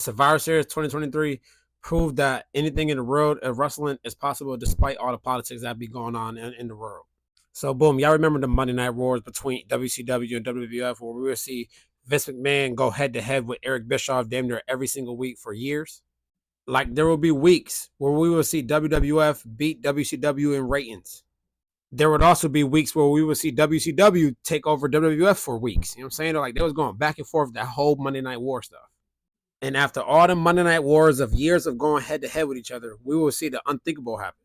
Survivor Series 2023 proved that anything in the world of wrestling is possible despite all the politics that be going on in the world. So boom, y'all remember the Monday Night Wars between WCW and WWF where we would see Vince McMahon go head to head with Eric Bischoff damn near every single week for years? Like there will be weeks where we will see WWF beat WCW in ratings. There would also be weeks where we would see WCW take over WWF for weeks. You know what I'm saying? Like they was going back and forth that whole Monday Night War stuff. And after all the Monday Night Wars of years of going head to head with each other, we will see the unthinkable happen.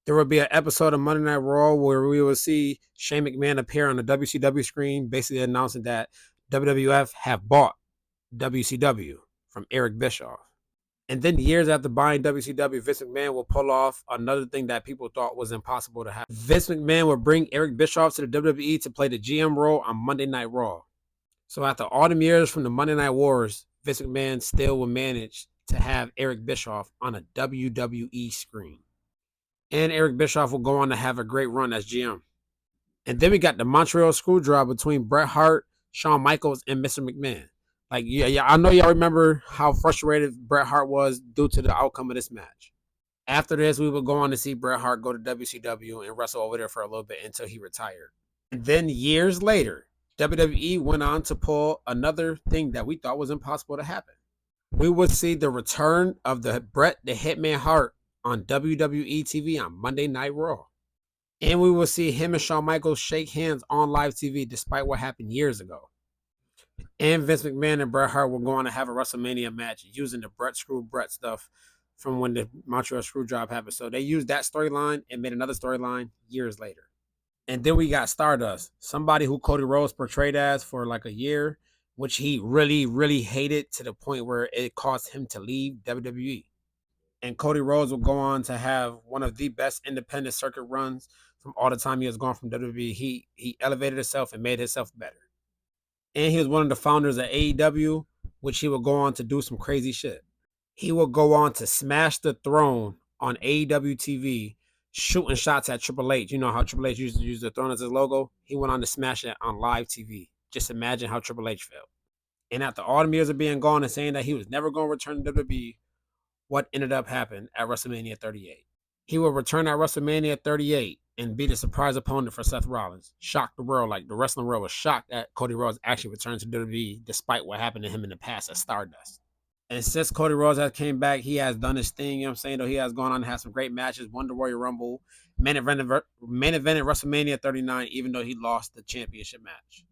There will be an episode of Monday Night Raw where we will see Shane McMahon appear on the WCW screen, basically announcing that WWF have bought WCW from Eric Bischoff. And then years after buying WCW, Vince McMahon will pull off another thing that people thought was impossible to happen. Vince McMahon will bring Eric Bischoff to the WWE to play the GM role on Monday Night Raw. So after all them years from the Monday Night Wars, Vince McMahon still will manage to have Eric Bischoff on a WWE screen. And Eric Bischoff will go on to have a great run as GM. And then we got the Montreal Screwjob between Bret Hart, Shawn Michaels, and Mr. McMahon. Like, yeah, I know y'all remember how frustrated Bret Hart was due to the outcome of this match. After this, we would go on to see Bret Hart go to WCW and wrestle over there for a little bit until he retired. And then years later, WWE went on to pull another thing that we thought was impossible to happen. We would see the return of the Bret the Hitman Hart on WWE TV on Monday Night Raw. And we will see him and Shawn Michaels shake hands on live TV despite what happened years ago. And Vince McMahon and Bret Hart will go on to have a WrestleMania match using the Bret stuff from when the Montreal Screwjob happened. So they used that storyline and made another storyline years later. And then we got Stardust, somebody who Cody Rhodes portrayed as for like a year, which he really, really hated to the point where it caused him to leave WWE. And Cody Rhodes will go on to have one of the best independent circuit runs from all the time he has gone from WWE. He elevated himself and made himself better. And he was one of the founders of AEW, which he will go on to do some crazy shit. He will go on to smash the throne on AEW TV, shooting shots at Triple H. You know how Triple H used to use the throne as his logo? He went on to smash it on live TV. Just imagine how Triple H felt. And after all the years of being gone and saying that he was never going to return to WWE, what ended up happening at WrestleMania 38? He will return at WrestleMania 38 and be the surprise opponent for Seth Rollins. Shocked the world, like the wrestling world was shocked that Cody Rhodes actually returned to WWE despite what happened to him in the past at Stardust. And since Cody Rhodes has came back, he has done his thing, you know what I'm saying? Though he has gone on to have some great matches, won the Royal Rumble, main event at WrestleMania 39, even though he lost the championship match.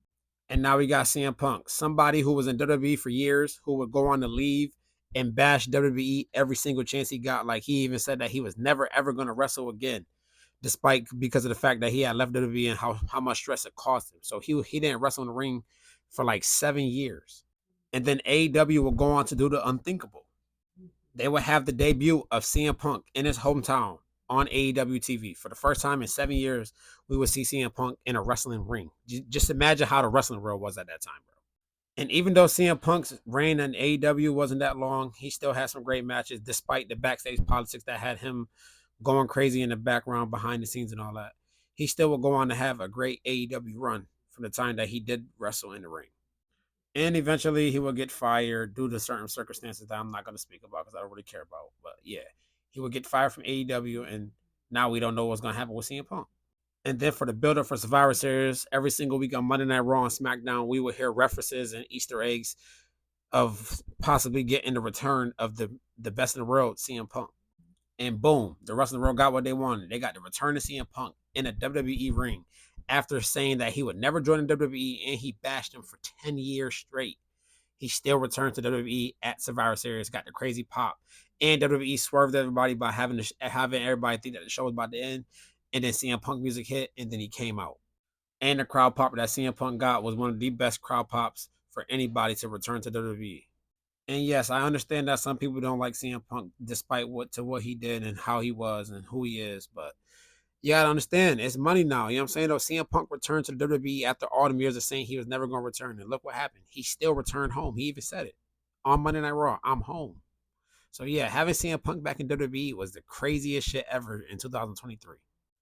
And now we got CM Punk, somebody who was in WWE for years, who would go on to leave and bash WWE every single chance he got. Like he even said that he was never ever going to wrestle again, despite because of the fact that he had left WWE and how much stress it cost him. So he didn't wrestle in the ring for like 7 years. And then AEW will go on to do the unthinkable. They will have the debut of CM Punk in his hometown on AEW TV. For the first time in 7 years, we will see CM Punk in a wrestling ring. Just imagine how the wrestling world was at that time, bro. And even though CM Punk's reign in AEW wasn't that long, he still had some great matches despite the backstage politics that had him going crazy in the background, behind the scenes and all that. He still will go on to have a great AEW run from the time that he did wrestle in the ring. And eventually he will get fired due to certain circumstances that I'm not going to speak about because I don't really care about. But yeah, he will get fired from AEW and now we don't know what's going to happen with CM Punk. And then for the build-up for Survivor Series, every single week on Monday Night Raw and SmackDown, we will hear references and Easter eggs of possibly getting the return of the best in the world, CM Punk. And boom, the rest of the world got what they wanted. They got the return of CM Punk in a WWE ring after saying that he would never join the WWE and he bashed him for 10 years straight. He still returned to WWE at Survivor Series, got the crazy pop. And WWE swerved everybody by having everybody think that the show was about to end. And then CM Punk music hit, and then he came out. And the crowd pop that CM Punk got was one of the best crowd pops for anybody to return to WWE. And yes, I understand that some people don't like CM Punk despite what he did and how he was and who he is. But you gotta understand, it's money now. You know what I'm saying? Though CM Punk returned to the WWE after all the years of saying he was never going to return. And look what happened. He still returned home. He even said it on Monday Night Raw. I'm home. So yeah, having CM Punk back in WWE was the craziest shit ever in 2023.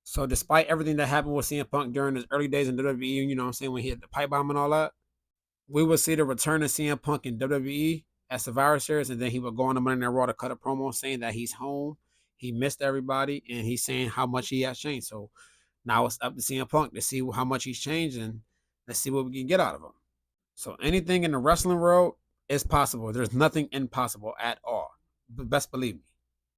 So despite everything that happened with CM Punk during his early days in WWE, you know what I'm saying, when he hit the pipe bomb and all that, we will see the return of CM Punk in WWE at Survivor Series, and then he would go on the Monday Night Raw to cut a promo saying that he's home, he missed everybody, and he's saying how much he has changed. So now it's up to CM Punk to see how much he's changed, and let's see what we can get out of him. So anything in the wrestling world is possible. There's nothing impossible at all. But best believe me.